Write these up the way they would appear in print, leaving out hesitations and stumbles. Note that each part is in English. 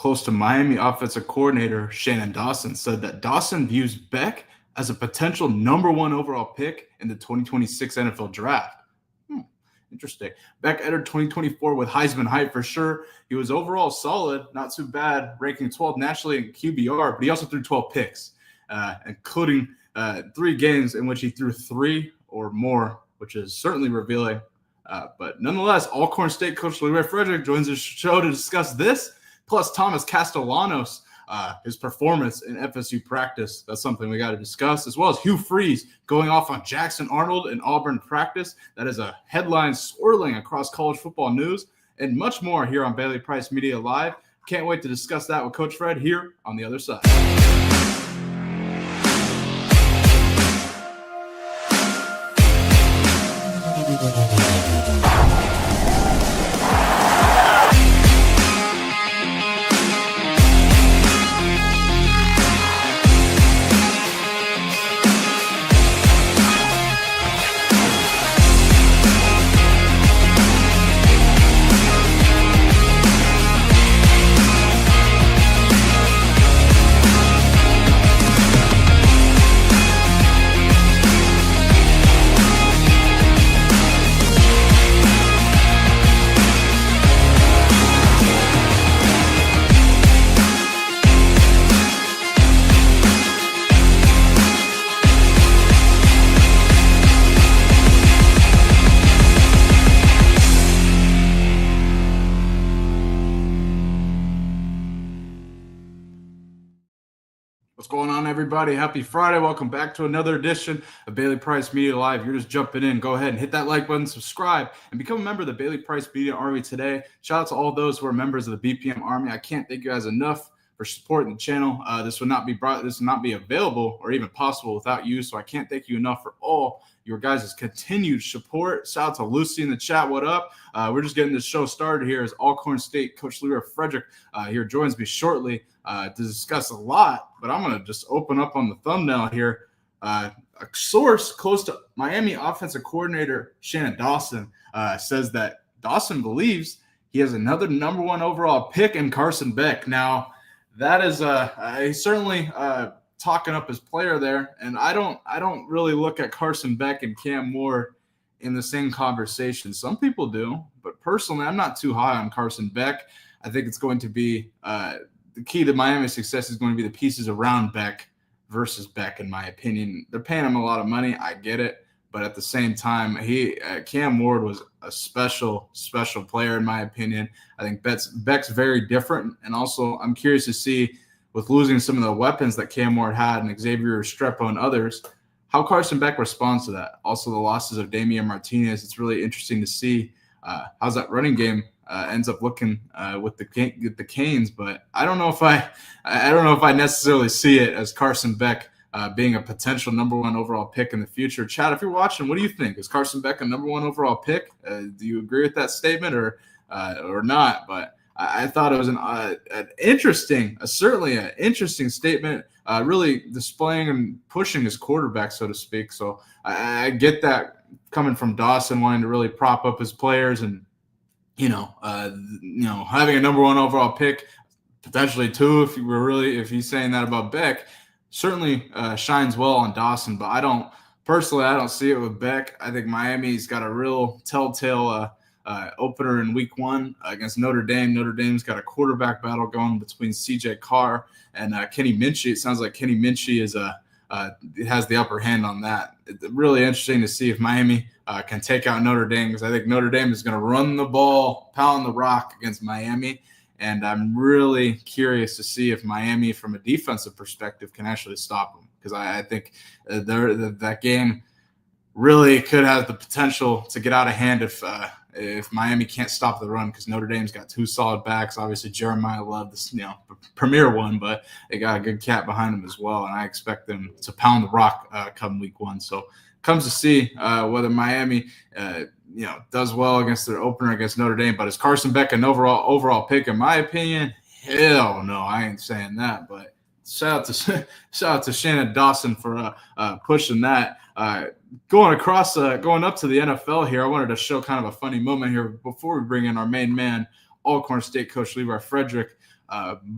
close to Miami offensive coordinator Shannon Dawson said that Dawson views Beck as a potential number one overall pick in the 2026 NFL draft. Interesting. Beck entered 2024 with Heisman hype for sure. He was overall solid, not too bad, ranking 12th nationally in QBR, but he also threw 12 picks, including 3 games in which he threw 3 or more, which is certainly revealing. But nonetheless, Alcorn State coach Leroy Frederick joins the show to discuss this, plus Thomas Castellanos, his performance in FSU practice. That's something we got to discuss, as well as Hugh going off on Jackson Arnold in Auburn practice. That is a headline swirling across college football news, and much more here on Bailey Price Media Live. Can't wait to discuss that with Coach Fred here on the other side. What's going on, everybody? Happy Friday. Welcome back to another edition of Bailey Price Media Live. You're just jumping in. Go ahead and hit that like button, subscribe, and become a member of the Bailey Price Media Army today. Shout out to all those who are members of the BPM Army. I can't thank you guys enough for supporting the channel. This would not be available or even possible without you, so I can't thank you enough for all your guys' continued support. Shout out to Lucy in the chat. What up? We're just getting this show started here as Alcorn State coach Leroy Frederick here joins me shortly to discuss a lot, but I'm going to just open up on the thumbnail here. A source close to Miami offensive coordinator Shannon Dawson says that Dawson believes he has another number one overall pick in Carson Beck. Now, that is he's certainly talking up his player there, and I don't really look at Carson Beck and Cam Ward in the same conversation. Some people do, but personally, I'm not too high on Carson Beck. I think it's going to be the key to Miami's success is going to be the pieces around Beck versus Beck, in my opinion. They're paying him a lot of money. I get it. But at the same time, Cam Ward was a special player, in my opinion. I think Beck's very different. And also, I'm curious to see, with losing some of the weapons that Cam Ward had and Xavier Restrepo and others, how Carson Beck responds to that. Also, the losses of Damian Martinez. It's really interesting to see how's that running game ends up looking with the Canes, but I don't know if I necessarily see it as Carson Beck being a potential number one overall pick in the future. Chad, if you're watching, what do you think? Is Carson Beck a number one overall pick? Do you agree with that statement or not? But I thought it was certainly an interesting statement, really displaying and pushing his quarterback, so to speak. So I get that coming from Dawson, wanting to really prop up his players and having a number one overall pick, potentially 2 if he's saying that about Beck, certainly shines well on Dawson. But I don't see it with Beck. I think Miami's got a real telltale opener in week 1 against Notre Dame. Notre Dame's got a quarterback battle going between CJ Carr and Kenny Minchey. It sounds like Kenny Minchey has the upper hand on that. It's really interesting to see if Miami can take out Notre Dame, because I think Notre Dame is going to run the ball, pound the rock against Miami. And I'm really curious to see if Miami, from a defensive perspective, can actually stop them, because I think that game really could have the potential to get out of hand if Miami can't stop the run, because Notre Dame's got 2 solid backs. Obviously, Jeremiah Love, this premier one, but they got a good cat behind them as well, and I expect them to pound the rock come week 1. So comes to see whether Miami does well against their opener against Notre Dame. But is Carson Beck an overall pick? In my opinion, hell no, I ain't saying that. But shout out to Shannon Dawson for pushing that. Going up to the NFL here, I wanted to show kind of a funny moment here before we bring in our main man, Alcorn State coach Leroy Frederick.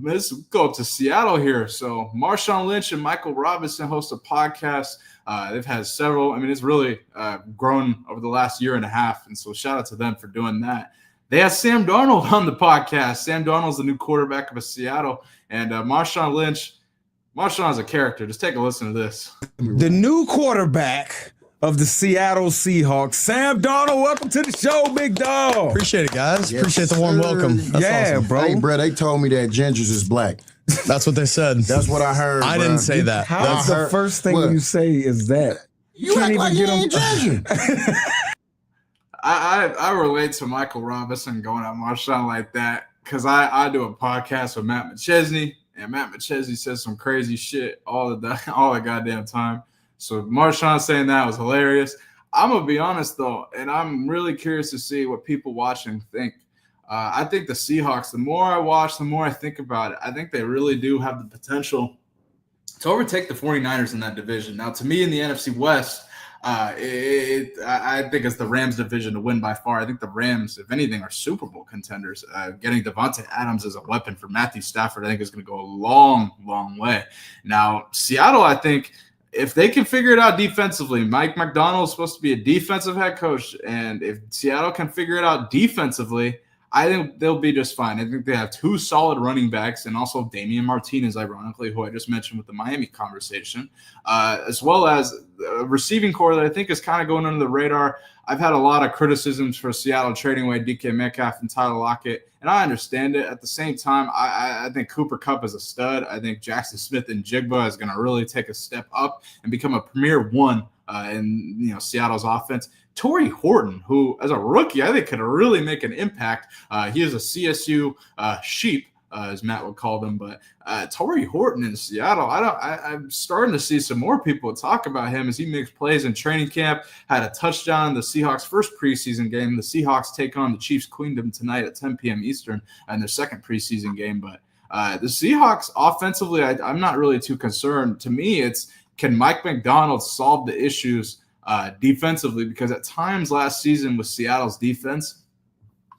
Let's go up to Seattle here. So Marshawn Lynch and Michael Robinson host a podcast. They've had several. I mean, it's really grown over the last year and a half. And so shout out to them for doing that. They have Sam Darnold on the podcast. Sam Darnold's the new quarterback of Seattle. And Marshawn Lynch, Marshawn's a character. Just take a listen to this. The new quarterback of the Seattle Seahawks, Sam Darnold. Welcome to the show, big dog. Appreciate it, guys. Yes, appreciate the warm welcome. That's awesome. Bro. Hey, bro, they told me that Gingers is black. That's what they said. That's what I heard. I didn't say that. How's the first thing you say is that? You can't even get him. Ginger. I relate to Michael Robinson going at Marshawn like that because I do a podcast with Matt McChesney, and Matt McChesney says some crazy shit all the goddamn time. So Marshawn saying that was hilarious. I'm going to be honest, though, and I'm really curious to see what people watching think. I think the Seahawks, the more I watch, the more I think about it, I think they really do have the potential to overtake the 49ers in that division. Now, to me, in the NFC West, I think it's the Rams division to win by far. I think the Rams, if anything, are Super Bowl contenders. Getting Devontae Adams as a weapon for Matthew Stafford, I think is going to go a long, long way. Now, Seattle, I think, if they can figure it out defensively, Mike Macdonald is supposed to be a defensive head coach, and if Seattle can figure it out defensively, I think they'll be just fine. I think they have two solid running backs, and also Damian Martinez, ironically, who I just mentioned with the Miami conversation, as well as a receiving core that I think is kind of going under the radar. I've had a lot of criticisms for Seattle trading away DK Metcalf and Tyler Lockett, and I understand it. At the same time, I think Cooper Kupp is a stud. I think Jackson Smith and Jigba is going to really take a step up and become a premier one in Seattle's offense. Torrey Horton, who as a rookie, I think could really make an impact. He is a CSU sheep, as Matt would call them. But Torrey Horton in Seattle, I'm starting to see some more people talk about him as he makes plays in training camp. Had a touchdown in the Seahawks' first preseason game. The Seahawks take on the Chiefs Queendom tonight at 10 p.m. Eastern in their second preseason game. But the Seahawks offensively, I'm not really too concerned. To me, it's can Mike Macdonald solve the issues defensively, because at times last season with Seattle's defense,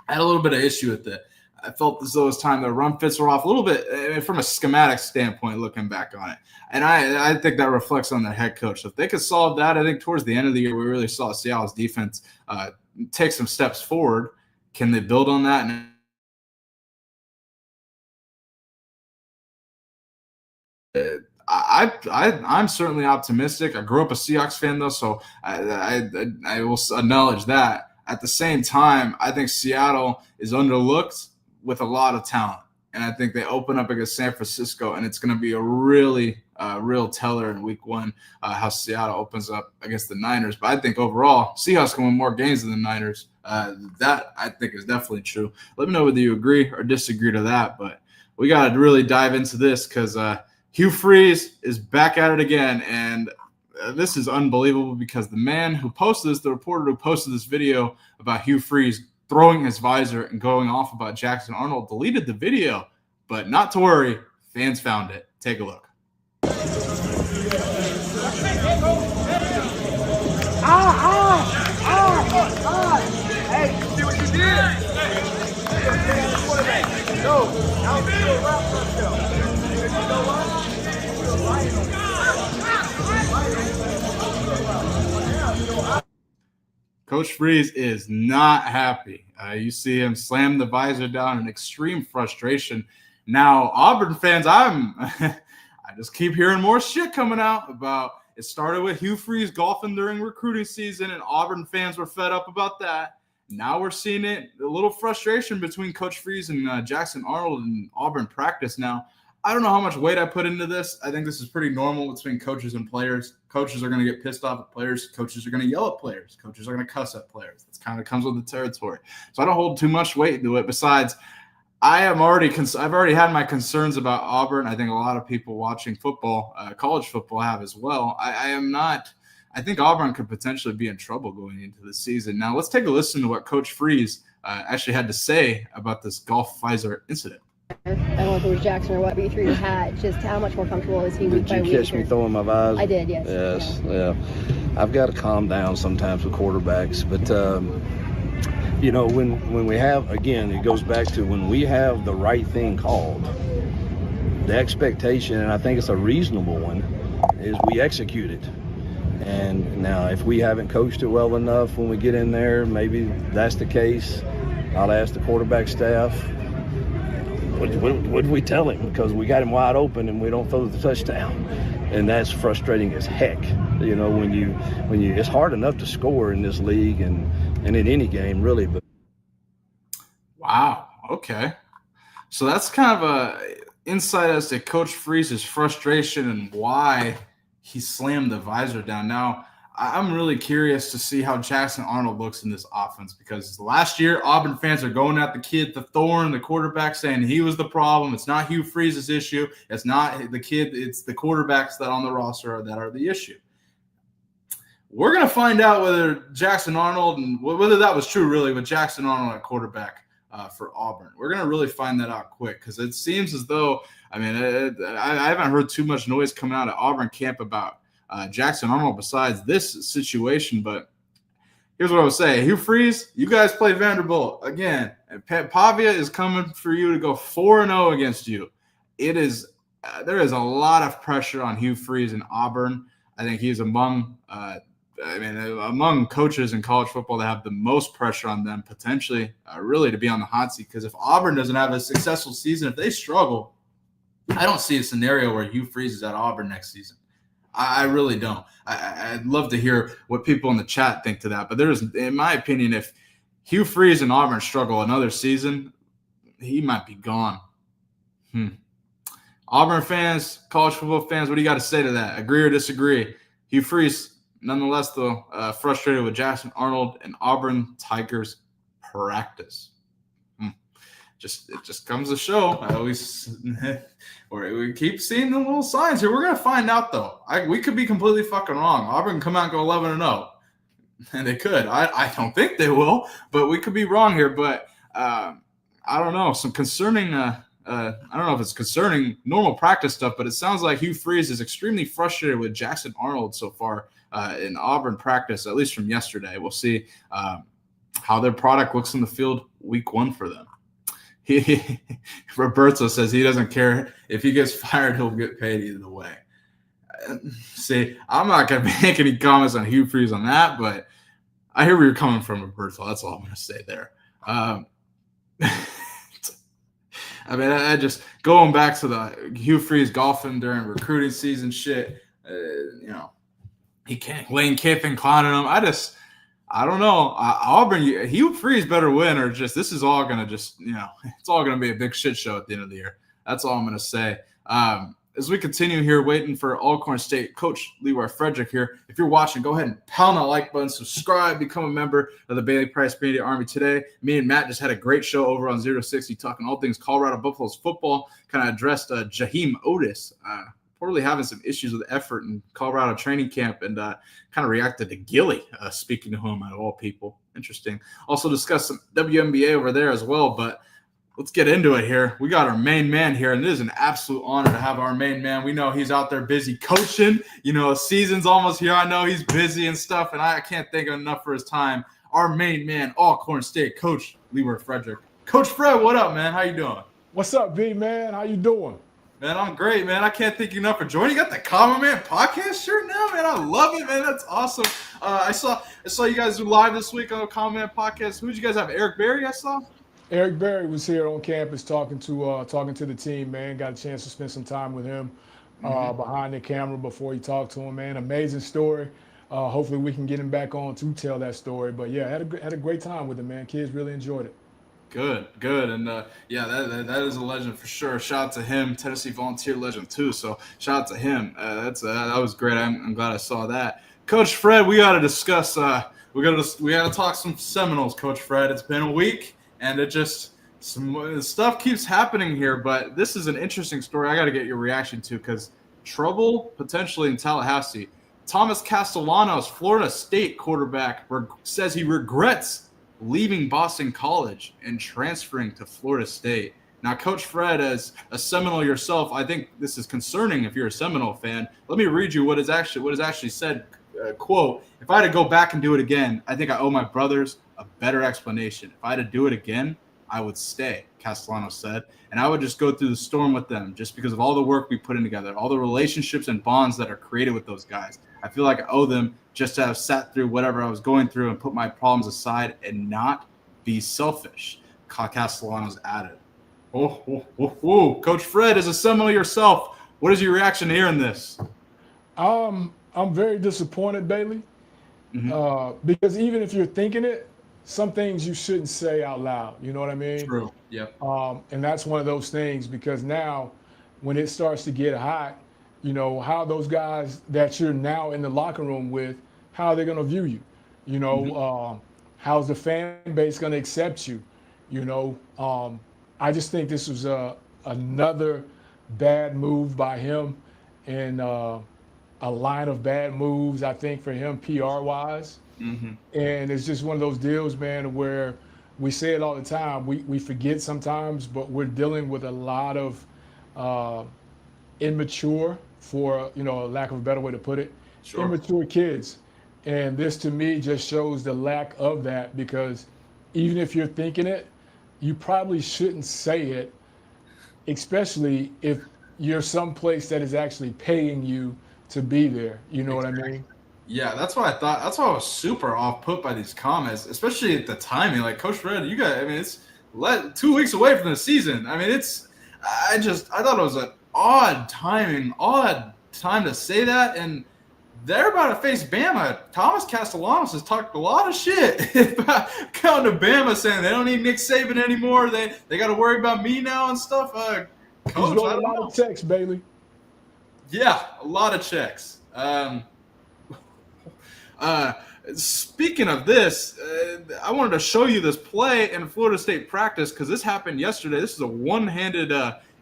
I had a little bit of issue with it. I felt as though it was time the run fits were off a little bit from a schematic standpoint looking back on it. And I think that reflects on their head coach. So if they could solve that, I think towards the end of the year, we really saw Seattle's defense take some steps forward. Can they build on that? I'm certainly optimistic. I grew up a Seahawks fan, though, so I will acknowledge that. At the same time, I think Seattle is underlooked with a lot of talent, and I think they open up against San Francisco, and it's going to be a really real teller in Week 1 how Seattle opens up against the Niners. But I think overall, Seahawks can win more games than the Niners. That, I think, is definitely true. Let me know whether you agree or disagree to that, but we got to really dive into this because Hugh Freeze is back at it again, and this is unbelievable because the man who posted this, the reporter who posted this video about Hugh Freeze throwing his visor and going off about Jackson Arnold, deleted the video, but not to worry, fans found it. Take a look. Hey, see what you did? No, I'll be a rap myself. You know what? Coach Freeze is not happy. You see him slam the visor down in extreme frustration. Now, Auburn fans, I just keep hearing more shit coming out about it. Started with Hugh Freeze golfing during recruiting season, and Auburn fans were fed up about that. Now we're seeing it, a little frustration between Coach Freeze and Jackson Arnold in Auburn practice now. I don't know how much weight I put into this. I think this is pretty normal between coaches and players. Coaches are going to get pissed off at players. Coaches are going to yell at players. Coaches are going to cuss at players. That's kind of comes with the territory. So I don't hold too much weight into it. Besides, I've already had my concerns about Auburn. I think a lot of people watching football, college football, have as well. I think Auburn could potentially be in trouble going into the season. Now let's take a listen to what Coach Freeze actually had to say about this golf visor incident. I don't know if it was Jackson or what, but you threw your hat. Just how much more comfortable is he week by week? Did you catch me throwing my visor? I did, yes. Yes, yeah. I've got to calm down sometimes with quarterbacks, but when we have, again, it goes back to when we have the right thing called, the expectation, and I think it's a reasonable one, is we execute it. And now if we haven't coached it well enough when we get in there, maybe that's the case. I'll ask the quarterback staff, what did we tell him? Because we got him wide open and we don't throw the touchdown. And that's frustrating as heck. You know, when you it's hard enough to score in this league and in any game really. But wow. Okay. So that's kind of a insight as to Coach Freeze's frustration and why he slammed the visor down. Now, I'm really curious to see how Jackson Arnold looks in this offense, because last year Auburn fans are going at the kid, the thorn, the quarterback, saying he was the problem. It's not Hugh Freeze's issue. It's not the kid. It's the quarterbacks that on the roster that are the issue. We're going to find out whether Jackson Arnold and whether that was true really with Jackson Arnold at quarterback for Auburn. We're going to really find that out quick, because it seems as though, I mean, I haven't heard too much noise coming out of Auburn camp about Jackson Arnold besides this situation. But here's what I would say. Hugh Freeze, you guys play Vanderbilt again. And Pavia is coming for you to go 4-0 against you. It is there is a lot of pressure on Hugh Freeze in Auburn. I think he's among coaches in college football that have the most pressure on them potentially really to be on the hot seat. Because if Auburn doesn't have a successful season, if they struggle, I don't see a scenario where Hugh Freeze is at Auburn next season. I really don't. I'd love to hear what people in the chat think to that. But there's, in my opinion, if Hugh Freeze and Auburn struggle another season, he might be gone. Auburn fans, college football fans, what do you got to say to that? Agree or disagree? Hugh Freeze, nonetheless, though, frustrated with Jackson Arnold and Auburn Tigers practice. It just comes to show. We keep seeing the little signs here. We're gonna find out though. We could be completely fucking wrong. Auburn can come out and go 11-0, and they could. I don't think they will, but we could be wrong here. But I don't know. Some concerning. I don't know if it's concerning normal practice stuff, but it sounds like Hugh Freeze is extremely frustrated with Jackson Arnold so far in Auburn practice, at least from yesterday. We'll see how their product looks in the field week 1 for them. Roberto says he doesn't care if he gets fired, he'll get paid either way. See, I'm not going to make any comments on Hugh Freeze on that, but I hear where you're coming from, Roberto. That's all I'm going to say there. I mean, I just going back to the Hugh Freeze golfing during recruiting season shit. He can't. Lane Kiffin clowning him. I don't know. Auburn, Hugh Freeze better win, or just this is all going to just, it's all going to be a big shit show at the end of the year. That's all I'm going to say. As we continue here, waiting for Alcorn State coach Leroy Frederick here. If you're watching, go ahead and pound that like button, subscribe, become a member of the Bailey Price Media Army today. Me and Matt just had a great show over on 060 talking all things Colorado Buffaloes football. Kind of addressed Jaheim Otis. Reportedly having some issues with effort in Colorado training camp, and kind of reacted to Gilly speaking to him, out of all people. Interesting. Also discussed some WNBA over there as well, but let's get into it here. We got our main man here, and it is an absolute honor to have our main man. We know he's out there busy coaching. Season's almost here. I know he's busy and stuff, and I can't thank him enough for his time. Our main man, Alcorn State coach Leroy Frederick. Coach Fred, what up, man? How you doing? What's up, B, man? How you doing? Man, I'm great, man. I can't thank you enough for joining. You got the Common Man podcast shirt now, man. I love it, man. That's awesome. I saw you guys do live this week on the Common Man podcast. Who did you guys have? Eric Berry, I saw? Eric Berry was here on campus talking to the team, man. Got a chance to spend some time with him behind the camera before he talked to him, man. Amazing story. Hopefully we can get him back on to tell that story. But, yeah, had a great time with him, man. Kids really enjoyed it. Good. And, that is a legend for sure. Shout out to him, Tennessee Volunteer legend too. So shout out to him. That was great. I'm glad I saw that. Coach Fred, we got to discuss we got to talk some Seminoles, Coach Fred. It's been a week, and some stuff keeps happening here, but this is an interesting story I got to get your reaction to, because trouble potentially in Tallahassee. Thomas Castellanos, Florida State quarterback, says he regrets leaving Boston College and transferring to Florida State. Now, Coach Fred, as a Seminole yourself, I think this is concerning if you're a Seminole fan. Let me read you what is actually said. Quote, "If I had to go back and do it again, I think I owe my brothers a better explanation. If I had to do it again, I would stay, Castellanos said. And I would just go through the storm with them just because of all the work we put in together, all the relationships and bonds that are created with those guys. I feel like I owe them just to have sat through whatever I was going through and put my problems aside and not be selfish, Castellanos added. Oh. Coach Fred, as a Seminole yourself, what is your reaction to hearing this? I'm very disappointed, Bailey, because even if you're thinking it, some things you shouldn't say out loud. You know what I mean? True. Yep. And that's one of those things, because now when it starts to get hot, you know, how those guys that you're now in the locker room with, how are they going to view you? You know, how's the fan base going to accept you? You know, I just think this was another bad move by him, and a line of bad moves, I think, for him PR-wise. And it's just one of those deals, man, where we say it all the time. We forget sometimes, but we're dealing with a lot of immature, for, you know, a lack of a better way to put it, immature kids. And this, to me, just shows the lack of that, because even if you're thinking it, you probably shouldn't say it, especially if you're someplace that is actually paying you to be there. You know what I mean? Yeah, that's what I thought. That's why I was super off put by these comments, especially at the timing. Like, Coach Fred, you got, I mean, it's 2 weeks away from the season. I mean, I thought it was an odd time to say that. And they're about to face Bama. Thomas Castellanos has talked a lot of shit about coming to Bama, saying they don't need Nick Saban anymore. They got to worry about me now and stuff. Coach, He's got a lot of checks, Bailey. Yeah, a lot of checks. Speaking of this, I wanted to show you this play in Florida State practice, because this happened yesterday. This is a one-handed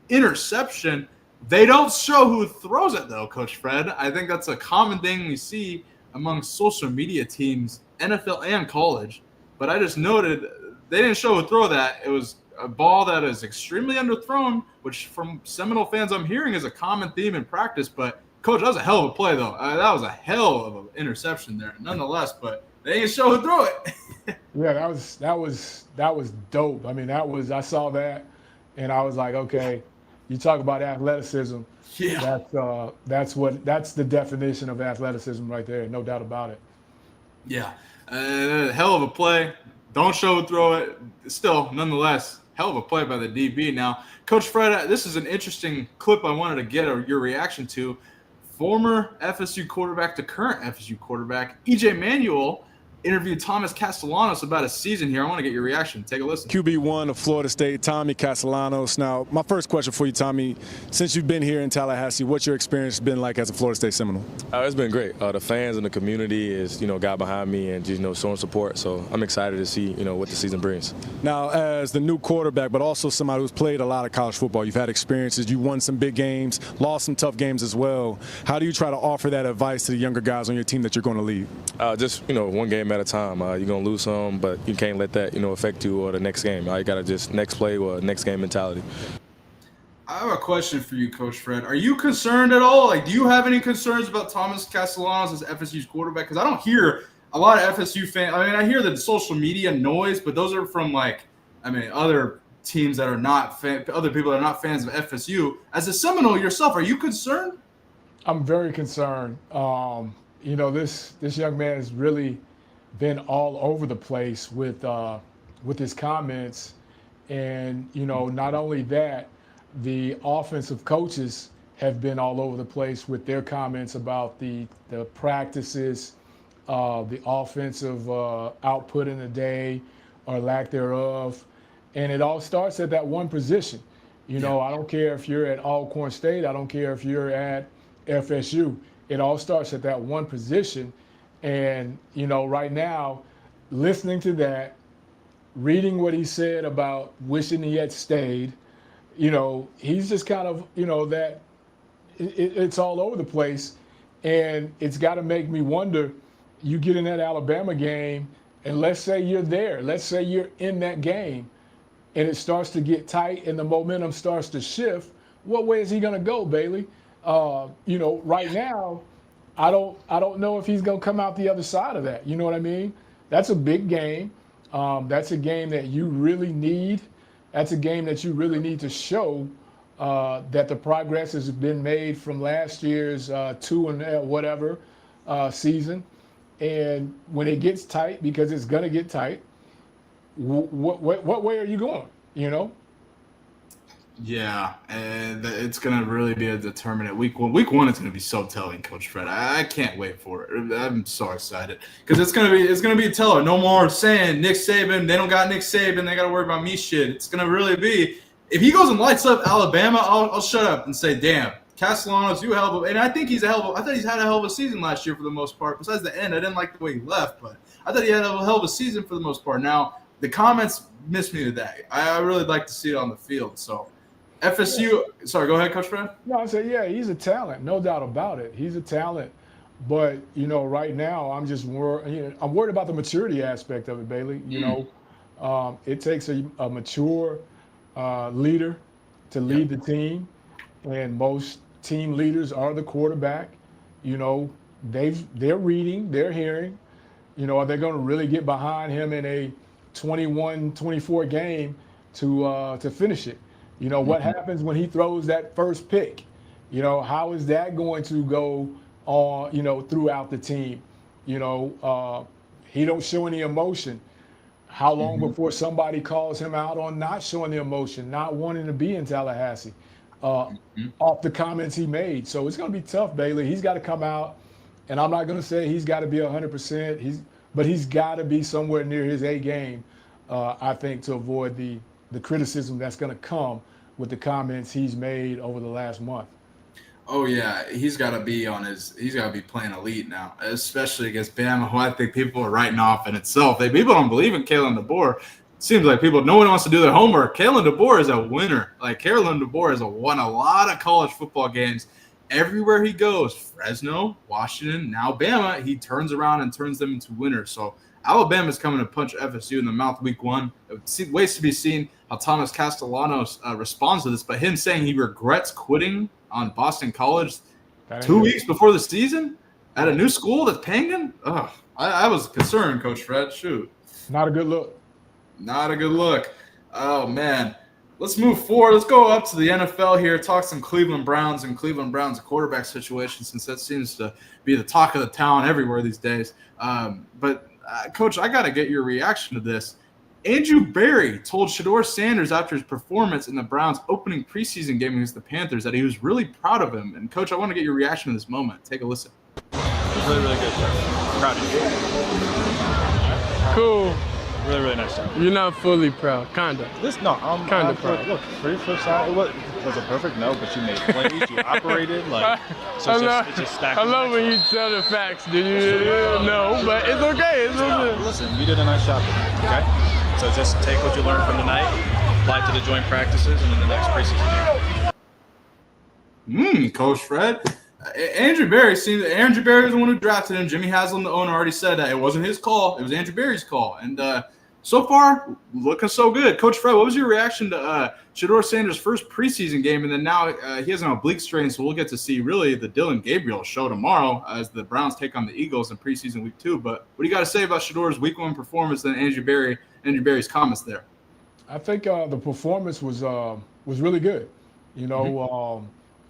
interception. They don't show who throws it, though, Coach Fred. I think that's a common thing we see among social media teams, NFL and college. But I just noted they didn't show who throw that. It was a ball that is extremely underthrown, which from Seminole fans I'm hearing is a common theme in practice. But, Coach, that was a hell of a play, though. That was a hell of an interception there, nonetheless. But they didn't show who threw it. Yeah, that was dope. I mean, I saw that, and I was like, okay, you talk about athleticism. Yeah, that's the definition of athleticism right there. No doubt about it. Yeah, hell of a play. Don't show who throw it. Still, nonetheless, hell of a play by the DB. Now, Coach Fred, this is an interesting clip I wanted to get your reaction to. Former FSU quarterback to current FSU quarterback, EJ Manuel, interviewed Thomas Castellanos about his season here. I want to get your reaction. Take a listen. QB1 of Florida State, Tommy Castellanos. Now, my first question for you, Tommy, since you've been here in Tallahassee, what's your experience been like as a Florida State Seminole? It's been great. The fans and the community is, got behind me and just, showing support. So I'm excited to see, what the season brings. Now, as the new quarterback, but also somebody who's played a lot of college football, you've had experiences, you won some big games, lost some tough games as well. How do you try to offer that advice to the younger guys on your team that you're going to lead? Just, one game at a time. You're going to lose some, but you can't let that, affect you or the next game. You got to just next play or next game mentality. I have a question for you, Coach Fred. Are you concerned at all? Like, do you have any concerns about Thomas Castellanos as FSU's quarterback? Because I don't hear a lot of FSU fans. I mean, I hear the social media noise, but those are from, other teams that are not other people that are not fans of FSU. As a Seminole yourself, are you concerned? I'm very concerned. This young man has really been all over the place with his comments, and not only that, the offensive coaches have been all over the place with their comments about the practices, the offensive output in the day or lack thereof, and it all starts at that one position. I don't care if you're at Alcorn State, I don't care if you're at FSU. It all starts at that one position. And, right now, listening to that, reading what he said about wishing he had stayed, he's just kind of, that it's all over the place. And it's got to make me wonder, you get in that Alabama game, and let's say you're there. Let's say you're in that game, and it starts to get tight and the momentum starts to shift. What way is he going to go, Bailey? Right now, I don't know if he's going to come out the other side of that. You know what I mean? That's a big game. That's a game that you really need that's a game that you really need to show that the progress has been made from last year's 2 and season. And when it gets tight, because it's going to get tight, what way are you going, you know? Yeah, and it's going to really be a determinant. Week one is going to be so telling, Coach Fred. I can't wait for it. I'm so excited because it's going to be a teller. No more saying Nick Saban. They don't got Nick Saban. They got to worry about me. Shit. It's going to really be. If he goes and lights up Alabama, I'll shut up and say, damn, Castellanos, you hell of a. And I think I thought he's had a hell of a season last year for the most part. Besides the end, I didn't like the way he left, but I thought he had a hell of a season for the most part. Now the comments missed me today. I really like to see it on the field. So. FSU, sorry, go ahead, Coach Fred. No, I said, yeah, he's a talent, no doubt about it. He's a talent, but right now I'm just I'm worried about the maturity aspect of it, Bailey. It takes a mature leader to lead the team, and most team leaders are the quarterback. They're reading, they're hearing. Are they going to really get behind him in a 21-24 game to finish it? What happens when he throws that first pick? How is that going to go on, throughout the team? He don't show any emotion. How long before somebody calls him out on not showing the emotion, not wanting to be in Tallahassee, off the comments he made? So it's going to be tough, Bailey. He's got to come out, and I'm not going to say he's got to be 100%. But he's got to be somewhere near his A game, I think, to avoid the criticism that's going to come with the comments he's made over the last month. Oh yeah, he's got to be playing elite now, especially against Bama, who I think people are writing off in itself. People don't believe in Kalen DeBoer. It seems like no one wants to do their homework. Kalen DeBoer is a winner. Like Kalen DeBoer has won a lot of college football games. Everywhere he goes, Fresno, Washington, now Bama, he turns around and turns them into winners. So Alabama's coming to punch FSU in the mouth week one. It waits to be seen how Thomas Castellanos responds to this, but him saying he regrets quitting on Boston College 2 weeks before the season at a new school that's paying him? I was concerned, Coach Fred. Shoot. Not a good look. Not a good look. Oh, man. Let's move forward. Let's go up to the NFL here, talk some Cleveland Browns and Cleveland Browns quarterback situation, since that seems to be the talk of the town everywhere these days. Coach, I got to get your reaction to this. Andrew Berry told Shedeur Sanders after his performance in the Browns' opening preseason game against the Panthers that he was really proud of him. And, Coach, I want to get your reaction to this moment. Take a listen. It was really, really good, sir. Proud of you. Cool. Really, really nice job. You're not fully proud, kinda. I'm kinda proud. Look, for your first side, it was a perfect no, but you made plays, you operated, it just stacked. I love when you tell the facts, do you? No, but it's okay. It's okay. Listen, you did a nice job today, okay? So just take what you learned from tonight, apply it to the joint practices, and in the next preseason game. Coach Fred. Andrew Berry was the one who drafted him. Jimmy Haslam, the owner, already said that it wasn't his call. It was Andrew Berry's call. And so far, looking so good. Coach Fred, what was your reaction to Shedeur Sanders' first preseason game? And then now he has an oblique strain, so we'll get to see really the Dylan Gabriel show tomorrow as the Browns take on the Eagles in preseason week 2. But what do you got to say about Shedeur's week 1 performance and Andrew Berry's comments there? I think the performance was really good.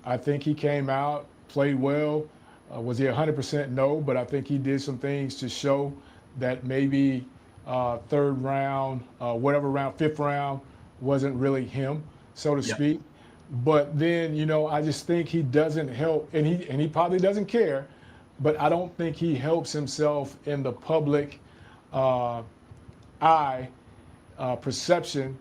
I think he came out, played well. Was he 100%? No, but I think he did some things to show that maybe third round, fifth round wasn't really him, so to speak. But then, I just think he doesn't help, and he probably doesn't care, but I don't think he helps himself in the public eye perception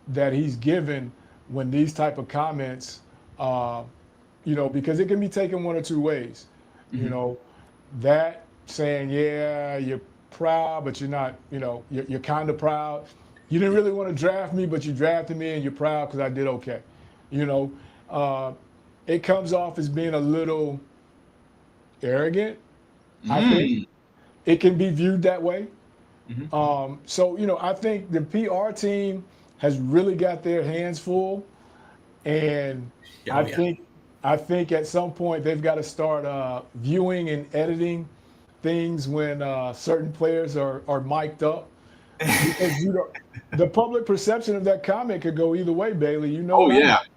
that he's given when these type of comments, because it can be taken one or two ways. That saying, yeah, you're proud, but you're not, you're kind of proud. You didn't really want to draft me, but you drafted me and you're proud because I did okay. It comes off as being a little arrogant. I think it can be viewed that way. I think the PR team has really got their hands full, and I think at some point they've got to start viewing and editing things when certain players are mic'd up, Because the public perception of that comment could go either way, Bailey. You know.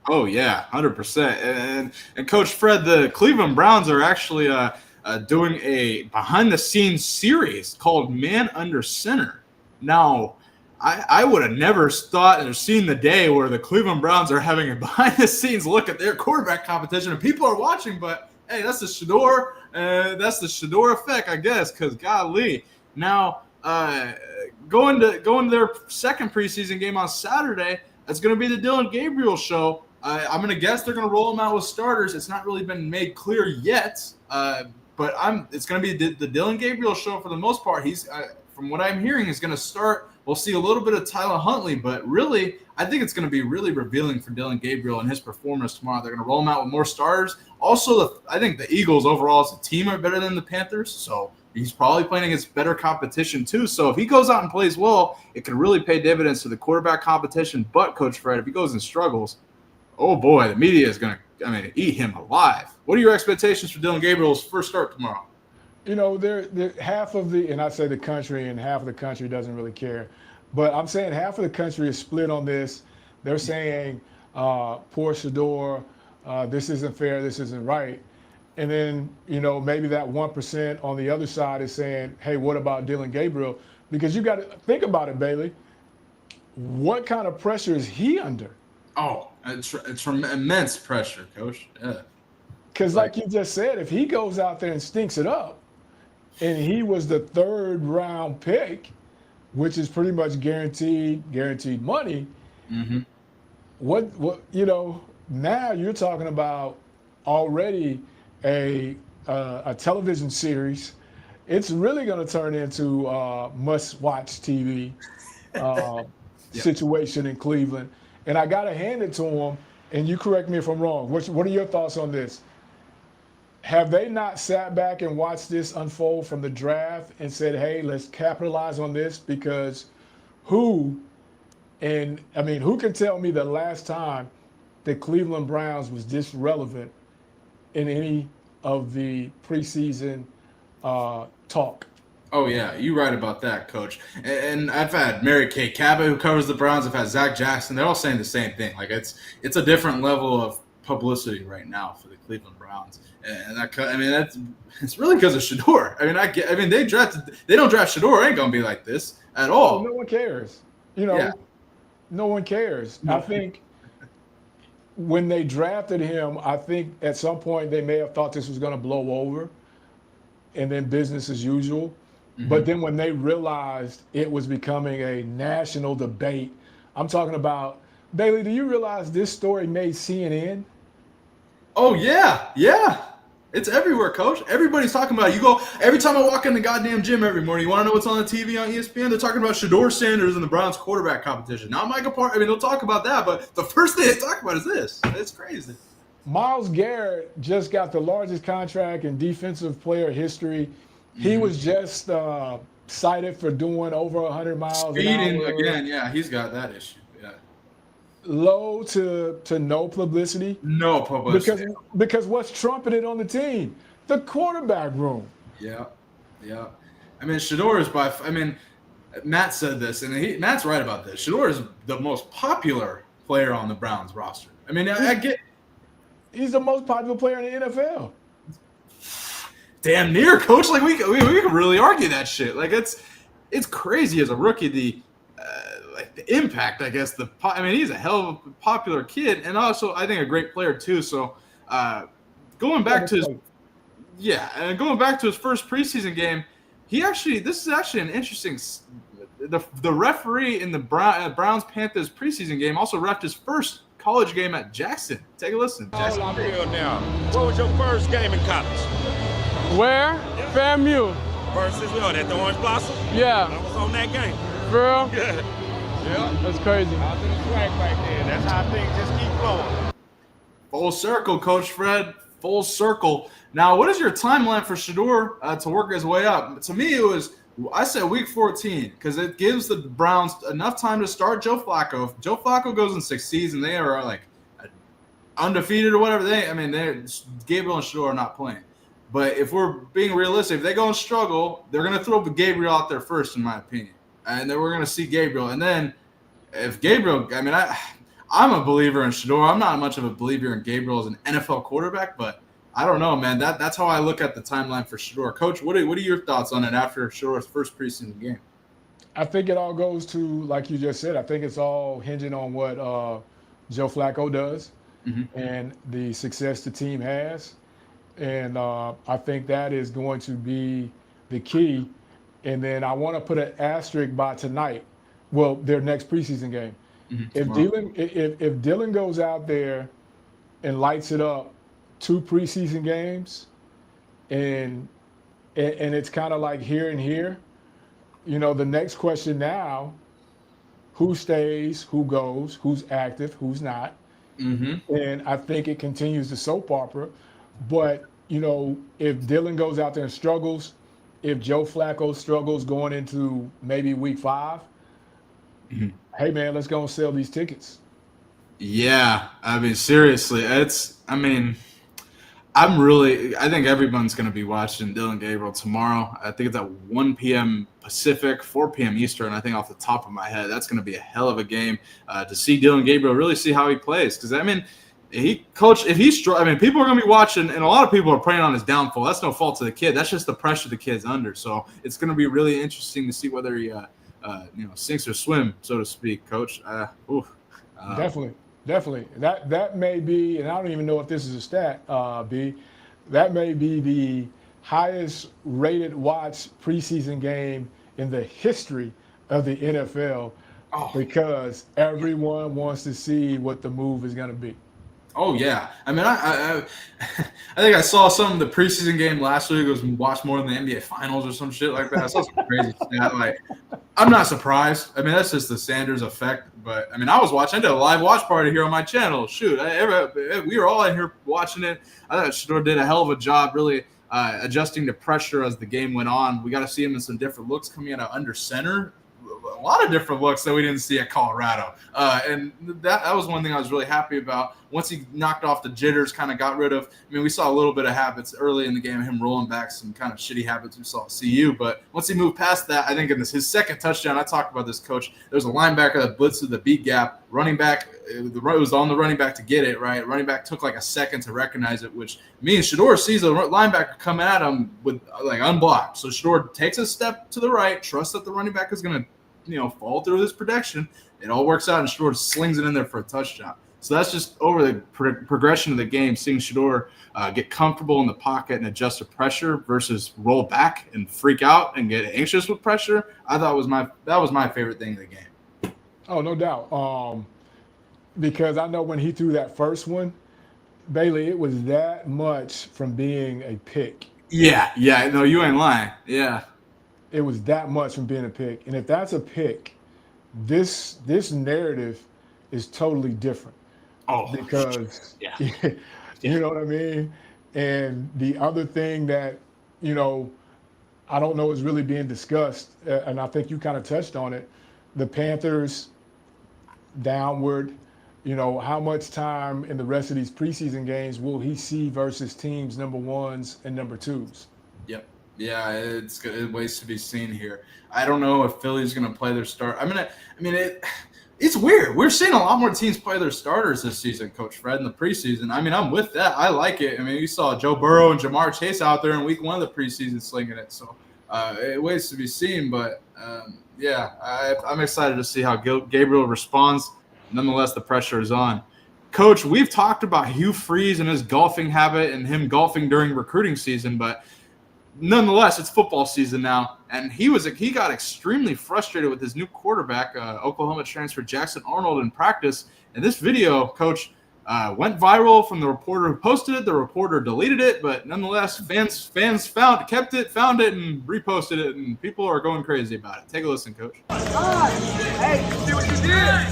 Oh yeah, 100%. And Coach Fred, the Cleveland Browns are actually doing a behind-the-scenes series called Man Under Center. Now, I would have never thought or seen the day where the Cleveland Browns are having a behind-the-scenes look at their quarterback competition, and people are watching. But hey, that's the Shador. That's the Shador effect, I guess. Because golly, now going to their second preseason game on Saturday, that's going to be the Dylan Gabriel show. I'm going to guess they're going to roll them out with starters. It's not really been made clear yet, but it's going to be the Dylan Gabriel show for the most part. He's from what I'm hearing, is going to start. We'll see a little bit of Tyler Huntley, but really, I think it's going to be really revealing for Dylan Gabriel and his performance tomorrow. They're going to roll him out with more starters. Also, I think the Eagles overall as a team are better than the Panthers, so he's probably playing against better competition too. So if he goes out and plays well, it can really pay dividends to the quarterback competition. But Coach Fred, if he goes and struggles, oh boy, the media is going to, eat him alive. What are your expectations for Dylan Gabriel's first start tomorrow? You know, they're half of the, and I say the country, and half of the country doesn't really care. But I'm saying half of the country is split on this. They're saying, poor Shador, this isn't fair, this isn't right. And then, maybe that 1% on the other side is saying, hey, what about Dylan Gabriel? Because you got to think about it, Bailey. What kind of pressure is he under? Oh, it's from immense pressure, Coach. Yeah. Because like you just said, if he goes out there and stinks it up, and he was the 3rd round pick, which is pretty much guaranteed money. Mm-hmm. What now you're talking about already a television series. It's really going to turn into must-watch TV situation in Cleveland. And I got to hand it to him, and you correct me if I'm wrong. What are your thoughts on this? Have they not sat back and watched this unfold from the draft and said, hey, let's capitalize on this? Because who can tell me the last time the Cleveland Browns was this relevant in any of the preseason talk? Oh, yeah, you're right about that, Coach. And I've had Mary Kay Cabot, who covers the Browns. I've had Zach Jackson. They're all saying the same thing. Like, it's a different level of publicity right now for the Cleveland Browns. And it's really because of Shador. They don't draft Shador. It ain't gonna be like this at all. No one cares. No one cares. I think when they drafted him, I think at some point they may have thought this was going to blow over, and then business as usual. Mm-hmm. But then when they realized it was becoming a national debate, I'm talking about, Bailey, do you realize this story made CNN? Oh yeah. It's everywhere, Coach. Everybody's talking about it. You go every time I walk in the goddamn gym every morning. You want to know what's on the TV on ESPN? They're talking about Shador Sanders and the Browns quarterback competition. Not Michael Park. They'll talk about that, but the first thing they talk about is this. It's crazy. Myles Garrett just got the largest contract in defensive player history. He was just cited for doing over 100 miles Speeding an hour. Again. Yeah, he's got that issue. Yeah. Low to no publicity. No publicity. Because what's trumpeted on the team? The quarterback room. Yeah. Shador is Matt said this, and Matt's right about this. Shador is the most popular player on the Browns roster. I get. He's the most popular player in the NFL. Damn near, Coach. Like we can really argue that shit. Like it's crazy as a rookie. The impact, I guess. He's a hell of a popular kid, and also I think a great player too. So, going back to his first preseason game, this is actually an interesting. The referee in the Browns Panthers preseason game also reffed his first college game at Jackson. Take a listen. Jackson. All I feel now. What was your first game in college? Where? Yeah. FAMU. Versus at the Orange Blossom? Yeah. I was on that game. For real? Yeah. That's crazy. I was in the track right there. That's how things just keep flowing. Full circle, Coach Fred. Full circle. Now, what is your timeline for Shador to work his way up? To me, I said week 14 because it gives the Browns enough time to start Joe Flacco. If Joe Flacco goes and succeeds and they are like undefeated or whatever, Gabriel and Shador are not playing. But if we're being realistic, if they go and struggle, they're going to throw Gabriel out there first, in my opinion. and then we're going to see Gabriel. And then if Gabriel, I mean, I'm a believer in Shedeur. I'm not much of a believer in Gabriel as an NFL quarterback, but I don't know, man. That's how I look at the timeline for Shedeur. Coach, what are your thoughts on it after Shedeur's first preseason game? I think it all goes to, like you just said, I think it's all hinging on what Joe Flacco does and the success the team has. And I think that is going to be the key. And then I want to put an asterisk by tonight, well, their next preseason game. If Dylan goes out there and lights it up 2 preseason games, and it's kind of like here and here, the next question now, who stays, who goes, who's active, who's not. And I think it continues the soap opera. But, if Dylan goes out there and struggles, if Joe Flacco struggles going into maybe week 5, hey, man, let's go and sell these tickets. Yeah, I mean, seriously, I think everyone's going to be watching Dylan Gabriel tomorrow. I think it's at 1 p.m. Pacific, 4 p.m. Eastern. I think off the top of my head, that's going to be a hell of a game to see Dylan Gabriel really see how he plays. Because, I mean, people are going to be watching, and a lot of people are preying on his downfall. That's no fault to the kid. That's just the pressure the kid's under. So it's going to be really interesting to see whether he, sinks or swim, so to speak, Coach. Definitely. That may be, and I don't even know if this is a stat, B, that may be the highest rated watch preseason game in the history of the NFL because everyone wants to see what the move is going to be. Oh, yeah. I mean, I think I saw some of the preseason game last week. It was watched more than the NBA Finals or some shit like that. I saw some crazy stat. I'm not surprised. I mean, that's just the Sanders effect. But, I mean, I did a live watch party here on my channel. Shoot, we were all in here watching it. I thought Shedeur did a hell of a job really adjusting to pressure as the game went on. We got to see him in some different looks coming out of under center. A lot of different looks that we didn't see at Colorado. And that was one thing I was really happy about. Once he knocked off the jitters, kind of got rid of, we saw a little bit of habits early in the game, him rolling back some kind of shitty habits we saw at CU. But once he moved past that, I think in his second touchdown, I talked about this, Coach, there was a linebacker that blitzed through the beat gap. Running back, it was on the running back to get it, right? Running back took like a second to recognize it, which means Shedeur sees a linebacker coming at him with unblocked. So Shedeur takes a step to the right, trusts that the running back is going to fall through this protection. It all works out, and Shedeur slings it in there for a touchdown. So that's just over the progression of the game, seeing Shedeur get comfortable in the pocket and adjust to pressure versus roll back and freak out and get anxious with pressure. I thought that was my favorite thing of the game. Oh, no doubt. Because I know when he threw that first one, Bailey, it was that much from being a pick. Yeah. No, you ain't lying. Yeah. It was that much from being a pick. And if that's a pick, this narrative is totally different. Oh, because yeah. You know what I mean? And the other thing that, I don't know is really being discussed, and I think you kind of touched on it, the Panthers downward, how much time in the rest of these preseason games will he see versus teams number 1s and number 2s? Yep. Yeah, it waits to be seen here. I don't know if Philly's going to play their start. It's weird. We're seeing a lot more teams play their starters this season, Coach Fred, in the preseason. I'm with that. I like it. You saw Joe Burrow and Jamar Chase out there in week 1 of the preseason slinging it. So it waits to be seen. But, I'm excited to see how Gabriel responds. Nonetheless, the pressure is on. Coach, we've talked about Hugh Freeze and his golfing habit and him golfing during recruiting season, but nonetheless, it's football season now, and he got extremely frustrated with his new quarterback, Oklahoma transfer Jackson Arnold, in practice. And this video, Coach, went viral from the reporter who posted it. The reporter deleted it, but nonetheless, fans kept it, found it, and reposted it, and people are going crazy about it. Take a listen, Coach. Hey, see what you did?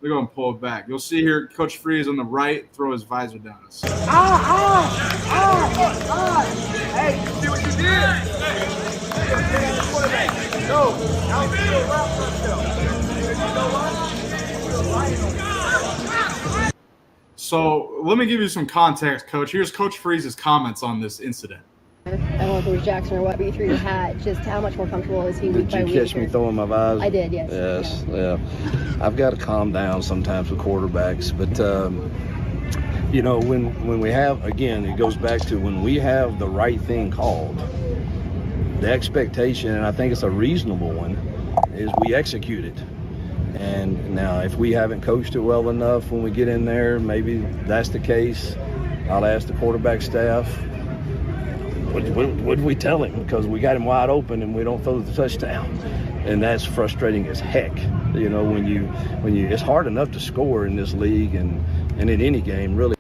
We're going to pull it back. You'll see here Coach Freeze on the right throw his visor down. Hey, see what you did? No, now we will wrap ourselves. So let me give you some context, Coach. Here's Coach Freeze's comments on this incident. don't know if it was Jackson or what, but you threw your hat. Just how much more comfortable is he week by Did week? you catch me throwing my visor? I did, yes. Yes, yeah. I've got to calm down sometimes with quarterbacks, but you know, when we have, again, it goes back to when we have the right thing called, the expectation, and I think it's a reasonable one, is we execute it. And now if we haven't coached it well enough when we get in there, maybe that's the case. I'll ask the quarterback staff, what did we tell him? Because we got him wide open and we don't throw the touchdown. And that's frustrating as heck. You know, when you it's hard enough to score in this league and in any game, really.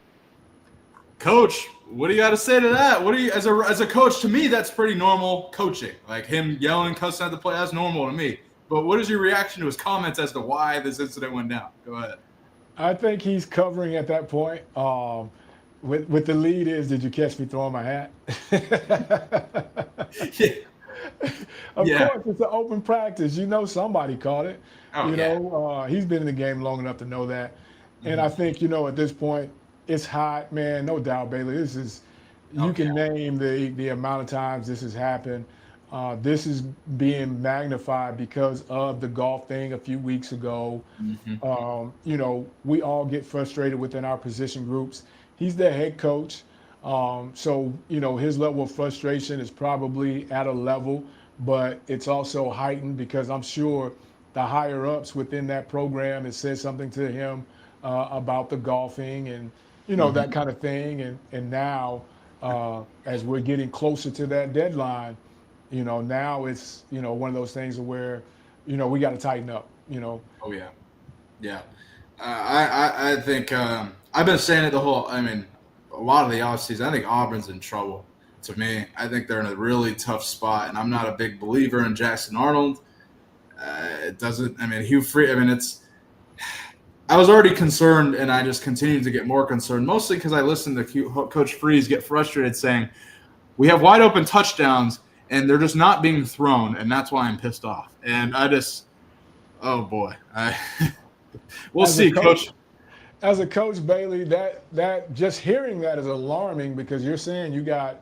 Coach, what do you got to say to that? What do you, as a coach, to me, that's pretty normal coaching. Like him yelling, cussing at the play, that's normal to me. But what is your reaction to his comments as to why this incident went down? Go ahead. I think he's covering at that point. With the lead is, did you catch me throwing my hat? Yeah. Of course, it's an open practice. You know somebody caught it. Oh, you know, he's been in the game long enough to know that. And I think, you know, at this point, it's hot, man. No doubt, Bailey. This is, you can name the amount of times this has happened. This is being magnified because of the golf thing a few weeks ago. You know, we all get frustrated within our position groups. He's the head coach. So, you know, his level of frustration is probably at a level, but it's also heightened because I'm sure the higher ups within that program has said something to him about the golfing and, you know, that kind of thing. And now, as we're getting closer to that deadline, you know, now it's, you know, one of those things where, you know, we got to tighten up, you know. Oh, yeah. Yeah. I think I've been saying it a lot of the offseason. I think Auburn's in trouble to me. I think they're in a really tough spot, and I'm not a big believer in Jackson Arnold. Hugh I was already concerned, and I just continued to get more concerned, mostly because I listened to Coach Freeze get frustrated saying, we have wide open touchdowns, and they're just not being thrown, and that's why I'm pissed off. And I just, oh boy, we'll see, Coach. As a coach, Bailey, that just hearing that is alarming because you're saying you got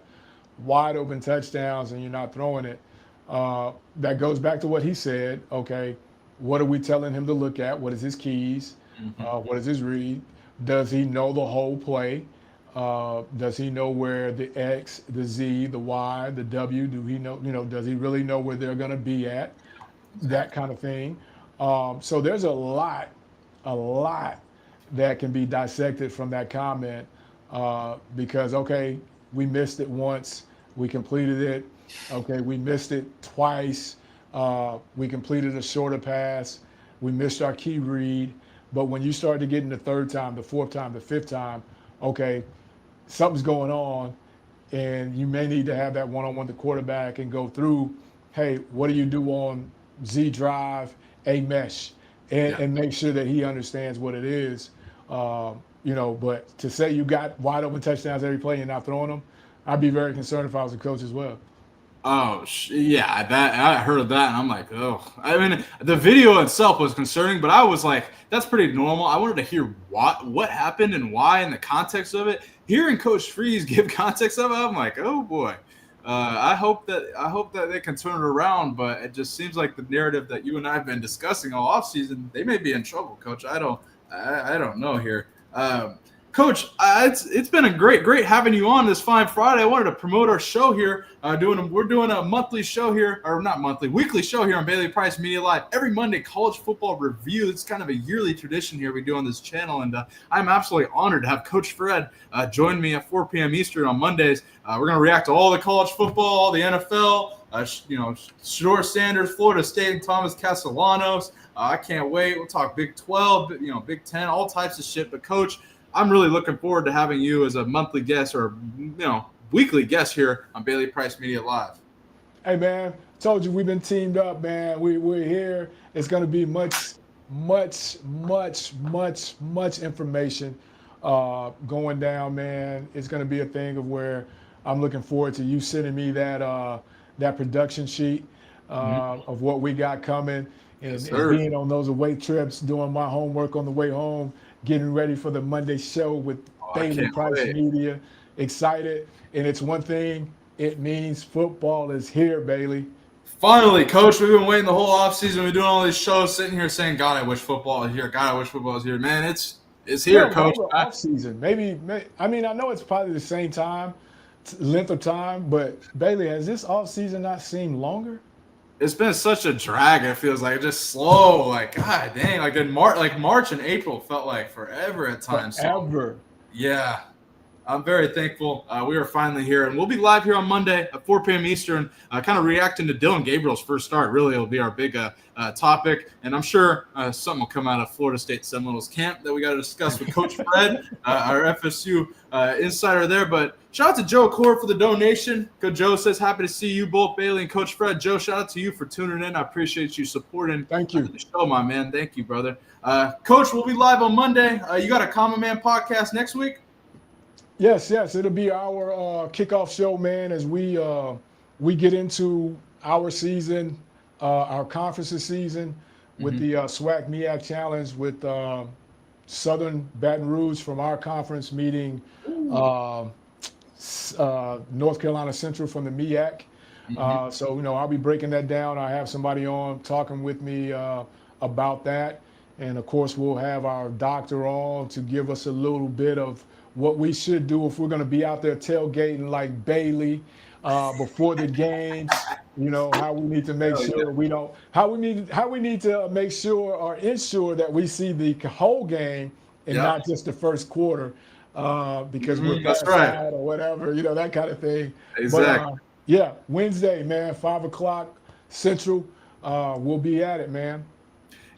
wide open touchdowns and you're not throwing it. That goes back to what he said. Okay, what are we telling him to look at? What is his keys? What is his read? Does he know the whole play? Does he know where the X, the Z, the Y, the W, do he know, you know, does he really know where they're going to be at? That kind of thing. So there's a lot that can be dissected from that comment because, okay, we missed it once, we completed it. Okay, we missed it twice. We completed a shorter pass. We missed our key read. But when you start to get in the third time, the fourth time, the fifth time, okay, something's going on, and you may need to have that one-on-one with the quarterback and go through, hey, what do you do on Z drive, A mesh, and make sure that he understands what it is. You know, but to say you got wide open touchdowns every play and not throwing them, I'd be very concerned if I was a coach as well. Oh, yeah, I heard that, and I'm like, oh. I mean, the video itself was concerning, but I was like, that's pretty normal. I wanted to hear what happened and why and the context of it. Hearing Coach Freeze give context of it, I'm like, oh, boy. I hope that they can turn it around, but it just seems like the narrative that you and I have been discussing all offseason, they may be in trouble, Coach. I don't know here. Coach, it's been a great having you on this fine Friday. I wanted to promote our show here. We're doing a monthly show here, or not monthly, weekly show here on Bailey Price Media Live. Every Monday, college football review. It's kind of a yearly tradition here we do on this channel, and I'm absolutely honored to have Coach Fred join me at 4 p.m. Eastern on Mondays. We're going to react to all the college football, the NFL, Shedeur Sanders, Florida State, and Thomas Castellanos. I can't wait. We'll talk Big 12, Big 10, all types of shit. But, Coach, I'm really looking forward to having you as a monthly guest or, weekly guest here on Bailey Price Media Live. Hey, man, told you we've been teamed up, man. We're here. It's going to be much information going down, man. It's going to be a thing of where I'm looking forward to you sending me that production sheet of what we got coming and being on those away trips, doing my homework on the way home, getting ready for the Monday show with Bailey Price Media. Excited. And it's one thing It means football is here, Bailey. Finally, Coach, we've been waiting the whole offseason. We've been doing all these shows, sitting here saying, God, I wish football was here. God, I wish football was here. Man, it's here, Coach. Off season, maybe. I mean, I know it's probably the same time, length of time, but Bailey, has this off season not seemed longer? It's been such a drag. It feels like just slow. Like, God dang, like in March and April felt like forever at times. Forever. So, yeah. I'm very thankful we are finally here, and we'll be live here on Monday at 4 p.m. Eastern, kind of reacting to Dylan Gabriel's first start. Really, it'll be our big topic, and I'm sure something will come out of Florida State Seminoles camp that we got to discuss with Coach Fred, our FSU insider there. But shout out to Joe Core for the donation. Good Joe says, happy to see you both, Bailey and Coach Fred. Joe, shout out to you for tuning in. I appreciate you supporting the show, my man. Thank you, brother. Coach, we'll be live on Monday. You got a Common Man podcast next week? Yes. It'll be our kickoff show, man, as we get into our season, our conferences season with the SWAC MEAC Challenge with Southern Baton Rouge from our conference meeting North Carolina Central from the MEAC. So, I'll be breaking that down. I have somebody on talking with me about that. And, of course, we'll have our doctor on to give us a little bit of what we should do if we're going to be out there tailgating like Bailey before the games. How we need to make sure we don't. How we need to make sure or ensure that we see the whole game and not just the first quarter because we're that's right or whatever. That kind of thing. Exactly. But, Wednesday, man, 5:00 Central. We'll be at it, man.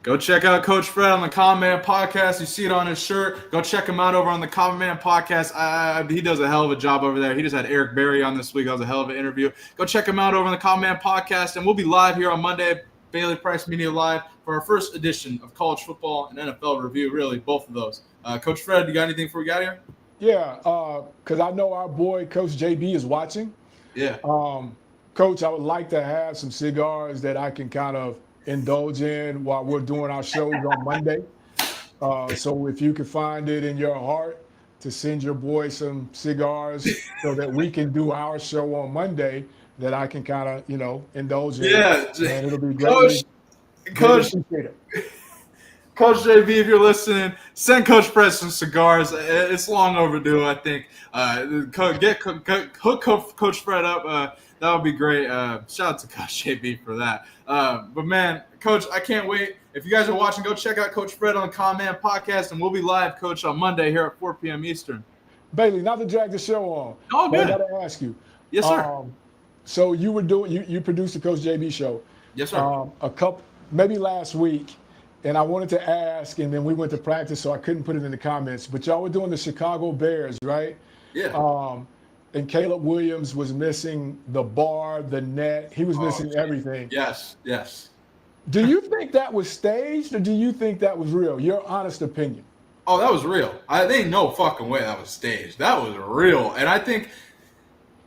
Go check out Coach Fred on the Common Man podcast. You see it on his shirt. Go check him out over on the Common Man podcast. He does a hell of a job over there. He just had Eric Berry on this week. That was a hell of an interview. Go check him out over on the Common Man podcast. And we'll be live here on Monday, Bailey Price Media Live, for our first edition of college football and NFL review, really, both of those. Coach Fred, you got anything before we got here? Yeah, because I know our boy, Coach JB, is watching. Yeah. Coach, I would like to have some cigars that I can kind of indulge in while we're doing our shows on Monday. So if you could find it in your heart to send your boy some cigars so that we can do our show on Monday that I can kind of, indulge in. Yeah. And it'll be great. Coach JB, if you're listening, send Coach Fred some cigars. It's long overdue, I think. Hook Coach Fred up. That would be great. Shout out to Coach JB for that. But, man, Coach, I can't wait. If you guys are watching, go check out Coach Fred on the Common Man podcast, and we'll be live, Coach, on Monday here at 4 p.m. Eastern. Bailey, not to drag the show on. Oh, good. I got to ask you. Yes, sir. So you were you produced the Coach JB show. Yes, sir. Maybe last week, and I wanted to ask, and then we went to practice, so I couldn't put it in the comments. But y'all were doing the Chicago Bears, right? Yeah. And Caleb Williams was missing the bar, the net. He was missing everything. Yes. Do you think that was staged, or do you think that was real? Your honest opinion. Oh, that was real. There ain't no fucking way that was staged. That was real. And I think,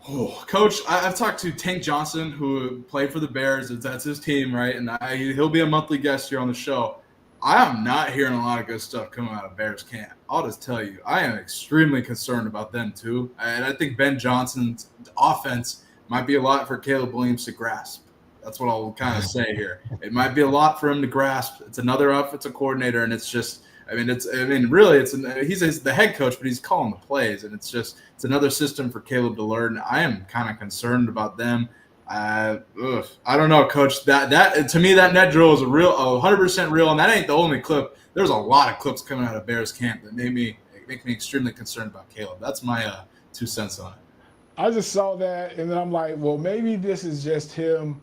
Coach, I've talked to Tank Johnson, who played for the Bears. That's his team, right? And he'll be a monthly guest here on the show. I am not hearing a lot of good stuff coming out of Bears camp. I'll just tell you, I am extremely concerned about them too. And I think Ben Johnson's offense might be a lot for Caleb Williams to grasp. That's what I'll kind of say here. It might be a lot for him to grasp. It's another offensive coordinator, and it's just, he's the head coach, but he's calling the plays, and it's another system for Caleb to learn. I am kind of concerned about them. I don't know, Coach. That to me, that net drill is 100% real, and that ain't the only clip. There's a lot of clips coming out of Bears camp that make me extremely concerned about Caleb. That's my 2 cents on it. I just saw that, and then I'm like, well, maybe this is just him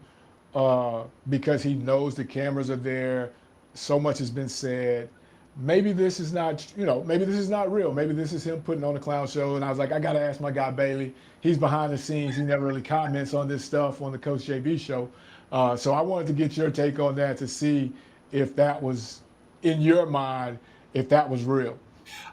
because he knows the cameras are there. So much has been said. Maybe this is not, maybe this is not real. Maybe this is him putting on a clown show. And I was like, I got to ask my guy Bailey. He's behind the scenes. He never really comments on this stuff on the Coach JB show. So I wanted to get your take on that to see if that was, in your mind, if that was real.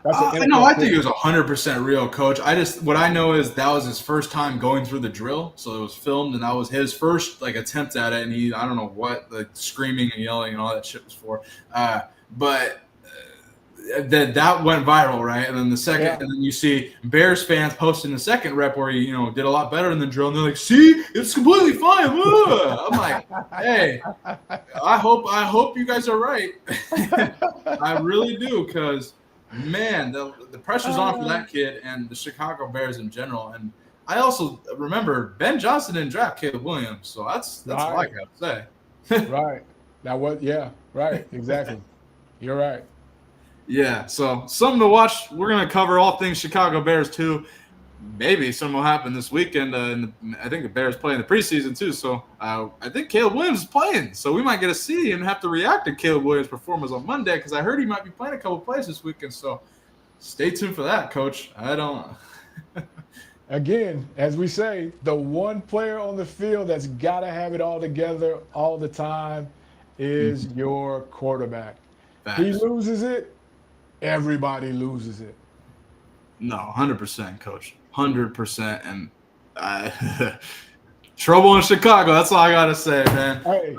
No, I think it was 100% real, Coach. What I know is that was his first time going through the drill, so it was filmed, and that was his first attempt at it. And I don't know what the screaming and yelling and all that shit was for, but that went viral, right? And then the second, and then you see Bears fans posting the second rep where he, did a lot better than the drill, and they're like, "See, it's completely fine." I'm like, "Hey, I hope you guys are right." I really do, because man, the pressure's on for that kid and the Chicago Bears in general. And I also remember Ben Johnson didn't draft Caleb Williams, so that's all I got to say. Right. Now what? Yeah. Right. Exactly. You're right. Yeah, so something to watch. We're going to cover all things Chicago Bears, too. Maybe something will happen this weekend. I think the Bears play in the preseason, too. So I think Caleb Williams is playing. So we might get to see and have to react to Caleb Williams' performance on Monday, because I heard he might be playing a couple plays this weekend. So stay tuned for that, Coach. I don't Again, as we say, the one player on the field that's got to have it all together all the time is your quarterback. Facts. He loses it, everybody loses it. No, 100%, Coach. 100%. And trouble in Chicago. That's all I got to say, man. Hey,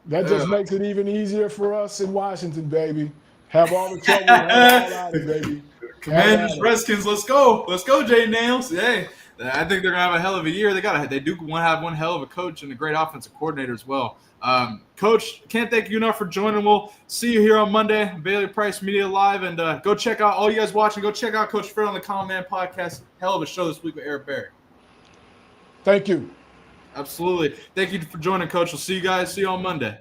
that just makes it even easier for us in Washington, baby. Have all the trouble, have all out of it, baby. Commanders, Redskins, let's go. Let's go, Jay Nails. Hey, I think they're going to have a hell of a year. They do want to have one hell of a coach and a great offensive coordinator as well. Coach, can't thank you enough for joining. We'll see you here on Monday, Bailey Price Media Live, and go check out, all you guys watching, go check out Coach Fred on the Common Man podcast. Hell of a show this week with Eric Berry. Thank you. Absolutely. Thank you for joining, Coach. We'll see you guys. See you on Monday.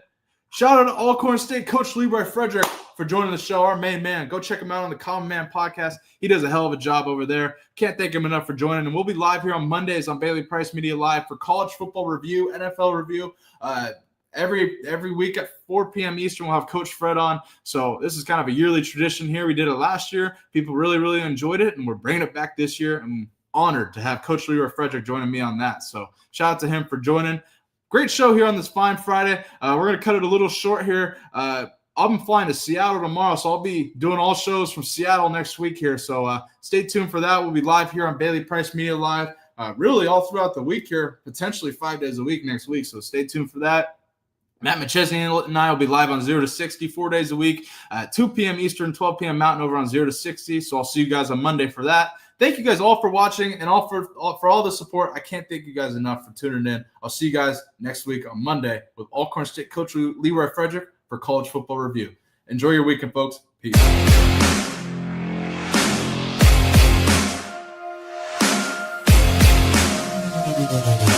Shout out to Alcorn State Coach Leroy Frederick for joining the show, our main man. Go check him out on the Common Man podcast. He does a hell of a job over there. Can't thank him enough for joining. And we'll be live here on Mondays on Bailey Price Media Live for college football review, NFL review. Every week at 4 p.m. Eastern, we'll have Coach Fred on. So this is kind of a yearly tradition here. We did it last year. People really, really enjoyed it, and we're bringing it back this year. I'm honored to have Coach Leroy Frederick joining me on that. So shout out to him for joining. Great show here on this fine Friday. We're going to cut it a little short here. I'm flying to Seattle tomorrow, so I'll be doing all shows from Seattle next week here. So stay tuned for that. We'll be live here on Bailey Price Media Live, really all throughout the week here, potentially 5 days a week next week. So stay tuned for that. Matt McChesney and I will be live on 0 to 60 4 days a week, 2 p.m. Eastern, 12 p.m. Mountain over on 0 to 60. So I'll see you guys on Monday for that. Thank you guys all for watching and all for all the support. I can't thank you guys enough for tuning in. I'll see you guys next week on Monday with Alcorn State Coach Leroy Frederick for College Football Review. Enjoy your weekend, folks. Peace. Thank you.